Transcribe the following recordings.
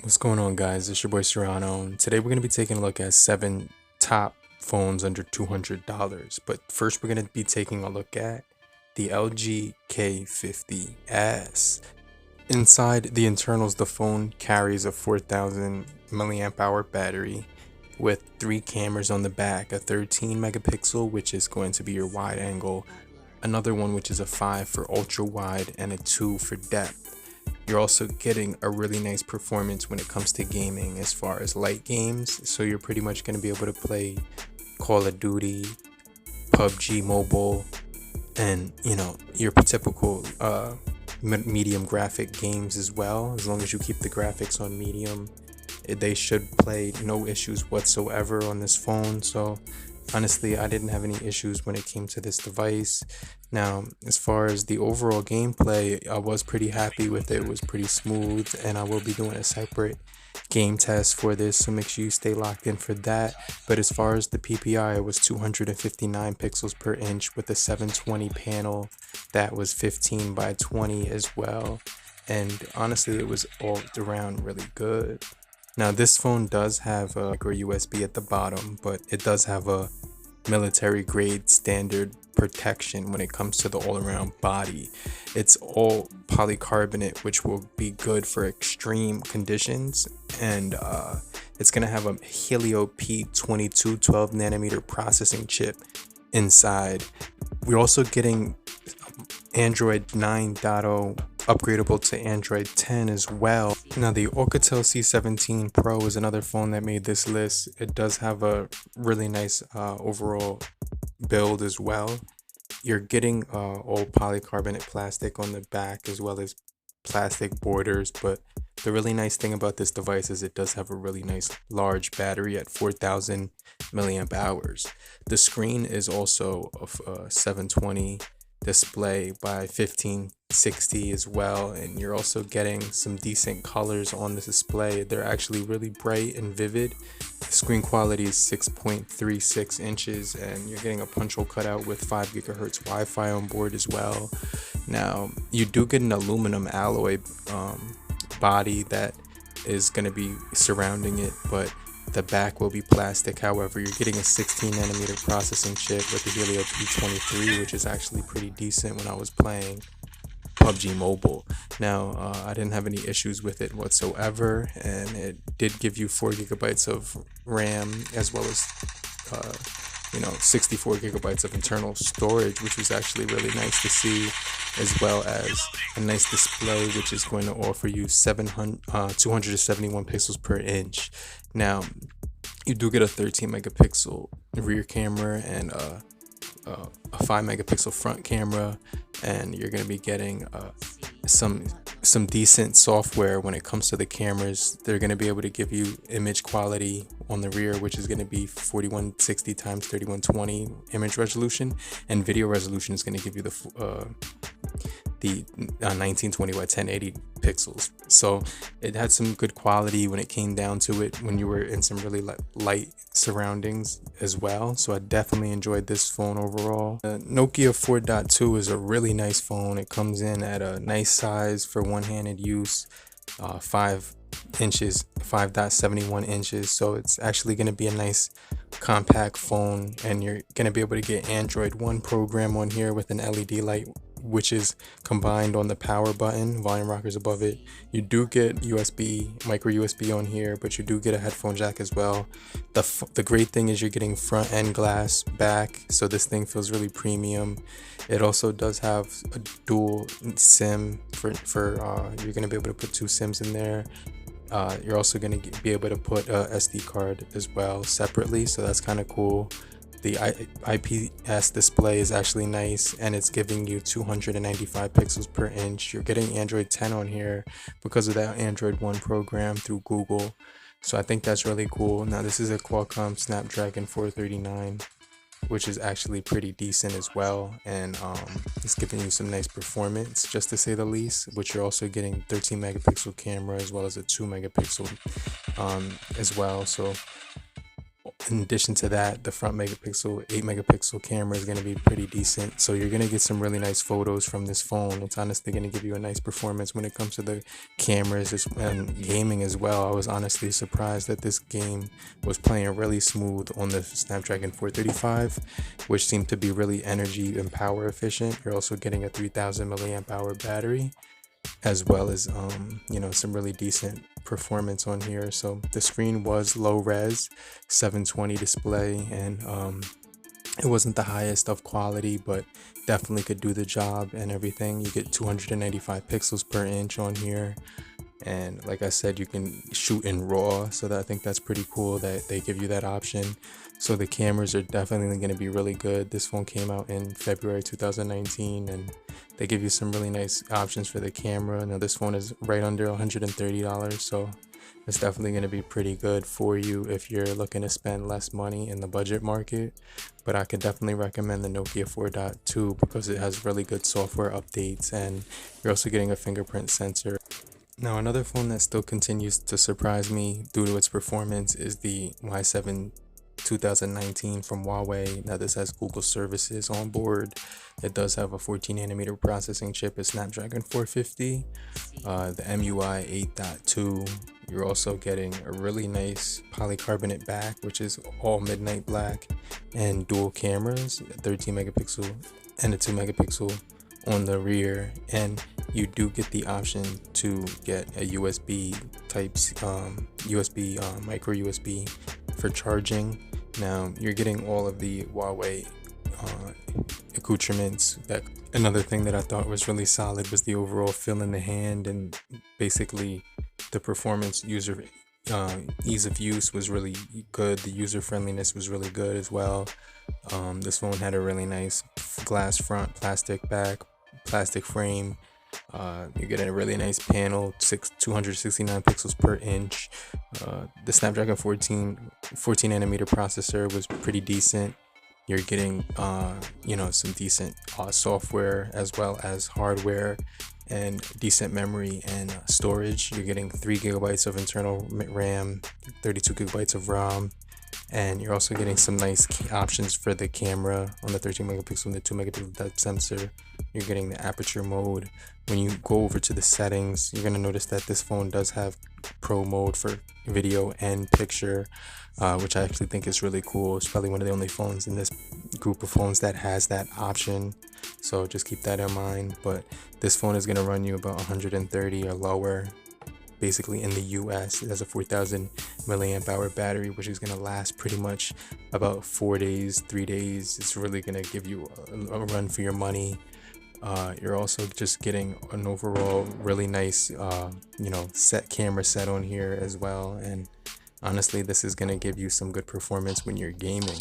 What's going on, guys? It's your boy Serrano, and today we're going to be taking a look at 7 top phones under $200. But first, we're going to be taking a look at the LG K50S. Inside the internals, the phone carries a 4000 milliamp hour battery with 3 cameras on the back, a 13 megapixel, which is going to be your wide angle, another one which is a 5 for ultra wide, and a 2 for depth. You're also getting a really nice performance when it comes to gaming as far as light games. So you're pretty much going to be able to play Call of Duty, PUBG Mobile, and your typical medium graphic games as well. As long as you keep the graphics on medium, they should play no issues whatsoever on this phone. So honestly, I didn't have any issues when it came to this device. Now, as far as the overall gameplay, I was pretty happy with it. It was pretty smooth, and I will be doing a separate game test for this, so make sure you stay locked in for that. But as far as the PPI, it was 259 pixels per inch with a 720 panel that was 15 by 20 as well. And honestly, it was all around really good. Now, this phone does have a micro USB at the bottom, but it does have a military grade standard protection when it comes to the all-around body. It's all polycarbonate, which will be good for extreme conditions, and it's gonna have a Helio P22 12 nanometer processing chip inside. We're also getting Android 9.0 upgradable to Android 10 as well. Now, the Orcatel C17 Pro is another phone that made this list. It does have a really nice overall build as well. You're getting all polycarbonate plastic on the back as well as plastic borders, but the really nice thing about this device is it does have a really nice large battery at 4000 milliamp hours. The screen is also of 720 display by 1560 as well, and you're also getting some decent colors on the display. They're actually really bright and vivid. The screen quality is 6.36 inches, and you're getting a punch hole cutout with 5 gigahertz Wi-Fi on board as well. Now, you do get an aluminum alloy body that is going to be surrounding it, but the back will be plastic. However, you're getting a 16 nanometer processing chip with the Helio P23, which is actually pretty decent when I was playing PUBG Mobile. Now, I didn't have any issues with it whatsoever, and it did give you 4 gigabytes of RAM as well as 64 gigabytes of internal storage, which was actually really nice to see, as well as a nice display, which is going to offer you 271 pixels per inch. Now, you do get a 13 megapixel rear camera and a 5 megapixel front camera, and you're going to be getting some decent software when it comes to the cameras. They're going to be able to give you image quality on the rear, which is going to be 4160 times 3120 image resolution, and video resolution is going to give you the 1920 by 1080 pixels. So it had some good quality when it came down to it when you were in some really light surroundings as well. So I definitely enjoyed this phone overall. The Nokia 4.2 is a really nice phone. It comes in at a nice size for one-handed use, 5 inches, 5.71 inches. So it's actually going to be a nice compact phone, and you're going to be able to get Android One program on here with an LED light, which is combined on the power button, volume rockers above it. You do get USB, micro USB on here, but you do get a headphone jack as well. The great thing is you're getting front end glass back, so this thing feels really premium. It also does have a dual SIM for you're going to be able to put 2 SIMs in there. You're also going to be able to put a SD card as well separately, so that's kind of cool. The IPS display is actually nice, and it's giving you 295 pixels per inch. You're getting Android 10 on here because of that Android One program through Google. So I think that's really cool. Now, this is a Qualcomm Snapdragon 439, which is actually pretty decent as well, and it's giving you some nice performance, just to say the least. Which you're also getting 13 megapixel camera as well as a 2 megapixel as well. So In addition to that, the front 8 megapixel camera is going to be pretty decent. So you're going to get some really nice photos from this phone. It's honestly going to give you a nice performance when it comes to the cameras and gaming as well. I was honestly surprised that this game was playing really smooth on the Snapdragon 435, which seemed to be really energy and power efficient. You're also getting a 3000 milliamp hour battery, as well as some really decent performance on here. So the screen was low res 720 display, and it wasn't the highest of quality, but definitely could do the job and everything. You get 295 pixels per inch on here, and like I said, you can shoot in RAW, so I think that's pretty cool that they give you that option. So the cameras are definitely going to be really good. This phone came out in February 2019, and they give you some really nice options for the camera. Now this phone is right under $130, so it's definitely going to be pretty good for you if you're looking to spend less money in the budget market. But I could definitely recommend the Nokia 4.2 because it has really good software updates, and you're also getting a fingerprint sensor. Now another phone that still continues to surprise me due to its performance is the Y7 2019 from Huawei. Now this has Google services on board. It does have a 14nm processing chip, a Snapdragon 450, the MUI 8.2. You're also getting a really nice polycarbonate back, which is all midnight black, and dual cameras, a 13 megapixel and a 2 megapixel on the rear. And you do get the option to get a USB micro USB for charging. Now you're getting all of the Huawei accoutrements. That another thing that I thought was really solid was the overall feel in the hand, and basically the performance, ease of use was really good. The user friendliness was really good as well. This phone had a really nice glass front, plastic back, plastic frame. You're getting a really nice panel, 269 pixels per inch. The Snapdragon 14nm processor was pretty decent. You're getting some decent software as well as hardware, and decent memory and storage. You're getting 3 gigabytes of internal RAM, 32 gigabytes of ROM, and you're also getting some nice options for the camera on the 13 megapixel and the 2 megapixel depth sensor. You're getting the aperture mode. When you go over to the settings, you're going to notice that this phone does have pro mode for video and picture, which I actually think is really cool. It's probably one of the only phones in this group of phones that has that option, so just keep that in mind. But this phone is going to run you about 130 or lower, basically in the US. It has a 4000 milliamp hour battery, which is going to last pretty much about 4 days, 3 days. It's really going to give you a run for your money. You're also just getting an overall really nice camera set on here as well, and honestly this is going to give you some good performance when you're gaming.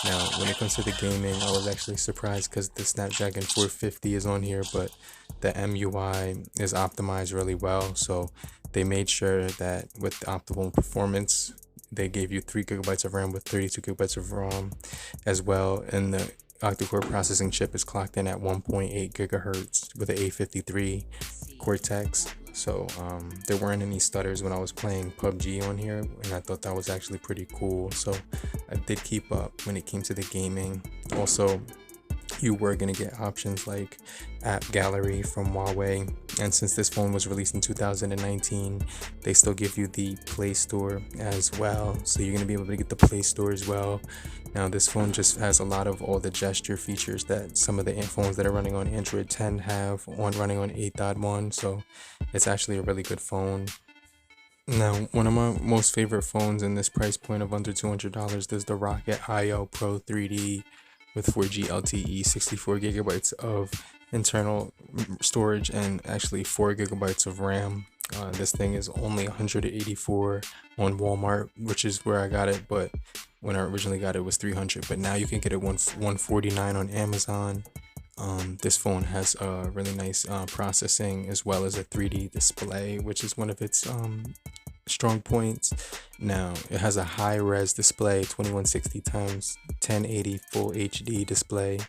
Now when it comes to the gaming, I was actually surprised because the Snapdragon 450 is on here, but the MUI is optimized really well. So they made sure that with the optimal performance, they gave you 3 gigabytes of RAM with 32 gigabytes of ROM as well, and the octa-core processing chip is clocked in at 1.8 gigahertz with an A53 Cortex. So there weren't any stutters when I was playing PUBG on here, and I thought that was actually pretty cool. So I did keep up when it came to the gaming. Also, you were going to get options like app gallery from Huawei, and since this phone was released in 2019, they still give you the Play Store as well, so you're going to be able to get the Play Store as well. Now this phone just has a lot of all the gesture features that some of the phones that are running on Android 10 have running on 8.1, so it's actually a really good phone. Now, one of my most favorite phones in this price point of under $200 is the Rocket IO Pro 3D with 4G LTE, 64 gigabytes of internal storage, and actually 4 gigabytes of RAM. This thing is only $184 on Walmart, which is where I got it, but when I originally got it was $300, but now you can get it $149 on Amazon. This phone has a really nice processing as well as a 3D display, which is one of its strong points. Now it has a high-res display, 2160 times 1080 full HD display,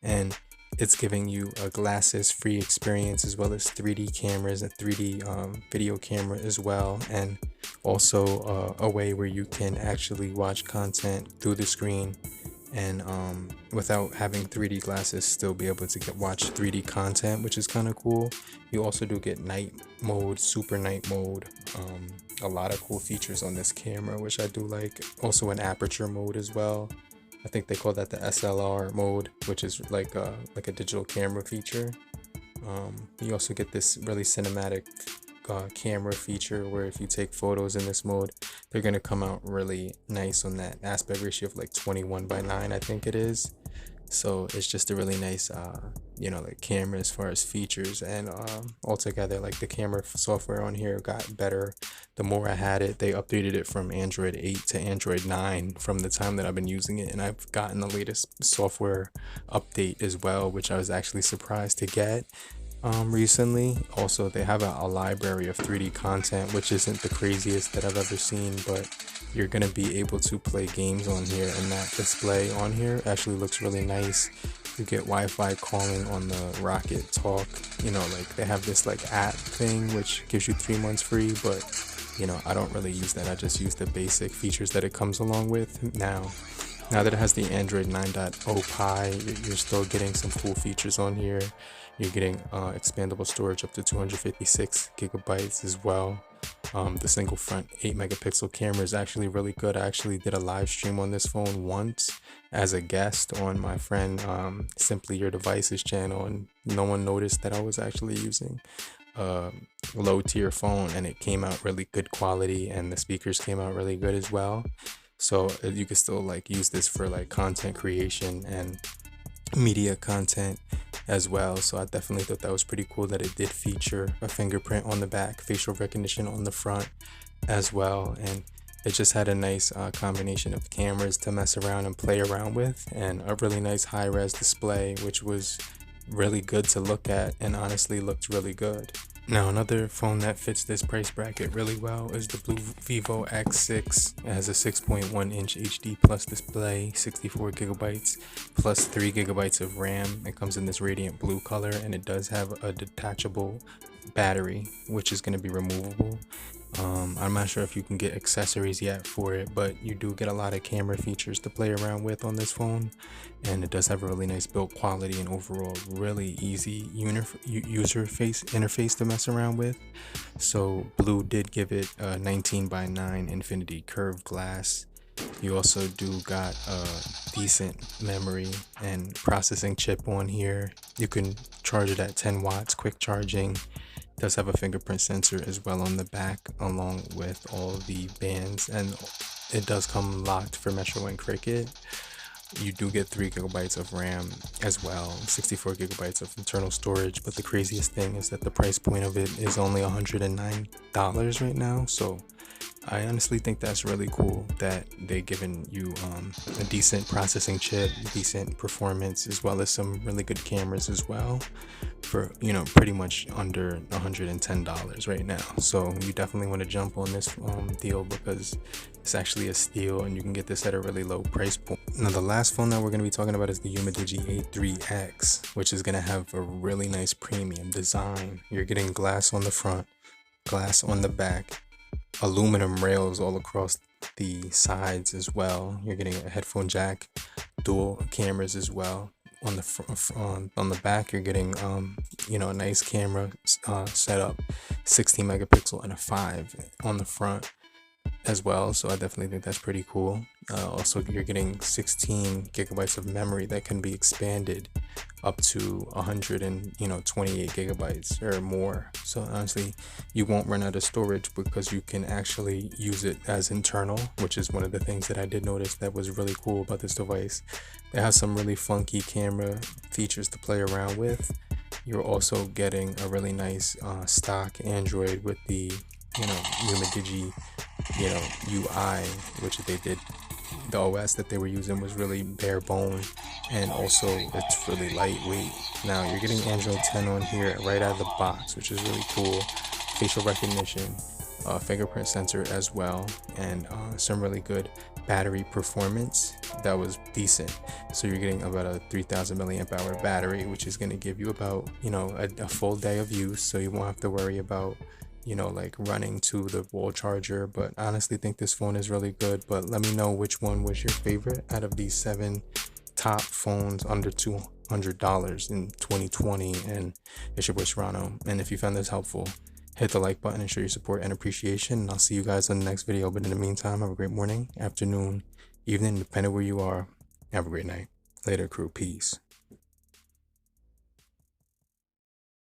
and it's giving you a glasses-free experience as well as 3D cameras, a 3D video camera as well. And Also, a way where you can actually watch content through the screen and without having 3D glasses, still be able to watch 3D content, which is kind of cool. You also do get night mode, super night mode, a lot of cool features on this camera, which I do like. Also an aperture mode as well. I think they call that the SLR mode, which is like a digital camera feature. You also get this really cinematic camera feature where if you take photos in this mode, they're going to come out really nice on that aspect ratio of like 21:9, I think it is. So it's just a really nice like camera as far as features, and altogether, like, the camera software on here got better the more I had it. They updated it from Android 8 to Android 9 from the time that I've been using it, and I've gotten the latest software update as well, which I was actually surprised to get recently. Also, they have a library of 3D content, which isn't the craziest that I've ever seen, but you're gonna be able to play games on here, and that display on here actually looks really nice. You get Wi-Fi calling on the Rocket Talk. Like, they have this like app thing which gives you 3 months free, but I don't really use that. I just use the basic features that it comes along with. Now that it has the Android 9.0 Pie, you're still getting some cool features on here. You're getting expandable storage up to 256 gigabytes as well. The single front 8 megapixel camera is actually really good. I actually did a live stream on this phone once as a guest on my friend Simply Your Devices channel, and no one noticed that I was actually using a low tier phone, and it came out really good quality, and the speakers came out really good as well. So you can still like use this for like content creation and media content as well. So I definitely thought that was pretty cool that it did feature a fingerprint on the back, facial recognition on the front as well, and it just had a nice combination of cameras to mess around and play around with, and a really nice high-res display, which was really good to look at and honestly looked really good. Now, another phone that fits this price bracket really well is the Blu Vivo X6. It has a 6.1 inch HD plus display, 64 gigabytes plus 3 gigabytes of RAM. It comes in this radiant blue color, and it does have a detachable battery, which is going to be removable. I'm not sure if you can get accessories yet for it, but you do get a lot of camera features to play around with on this phone, and it does have a really nice build quality and overall really easy user interface to mess around with. So Blu did give it a 19:9 infinity curved glass. You also do got a decent memory and processing chip on here. You can charge it at 10 watts quick charging. Does have a fingerprint sensor as well on the back, along with all the bands, and it does come locked for Metro and Cricket. You do get 3 gigabytes of RAM as well, 64 gigabytes of internal storage, but the craziest thing is that the price point of it is only $109 right now. So I honestly think that's really cool that they've given you a decent processing chip, decent performance, as well as some really good cameras as well, for pretty much under $110 right now. So you definitely want to jump on this deal, because it's actually a steal, and you can get this at a really low price point. Now, the last phone that we're going to be talking about is the Umidigi A3x, which is going to have a really nice premium design. You're getting glass on the front, glass on the back, aluminum rails all across the sides as well. You're getting a headphone jack, dual cameras as well. On the back, you're getting a nice camera setup, 16 megapixel and a 5 on the front as well. So I definitely think that's pretty cool. Also, you're getting 16 gigabytes of memory that can be expanded up to 128 gigabytes or more. So honestly, you won't run out of storage, because you can actually use it as internal, which is one of the things that I did notice that was really cool about this device. It has some really funky camera features to play around with. You're also getting a really nice stock Android with the Umidigi UI, which they did. The OS that they were using was really bare bone, and also it's really lightweight. Now you're getting Android 10 on here right out of the box, which is really cool. Facial recognition, fingerprint sensor as well, and some really good battery performance that was decent. So you're getting about a 3000 milliamp hour battery, which is going to give you about a full day of use, so you won't have to worry about you know, like running to the wall charger. But I honestly think this phone is really good. But let me know which one was your favorite out of these 7 top phones under $200 in 2020. And it's your boy Serrano. And if you found this helpful, hit the like button and show your support and appreciation. And I'll see you guys on the next video. But in the meantime, have a great morning, afternoon, evening, depending where you are. Have a great night. Later, crew. Peace.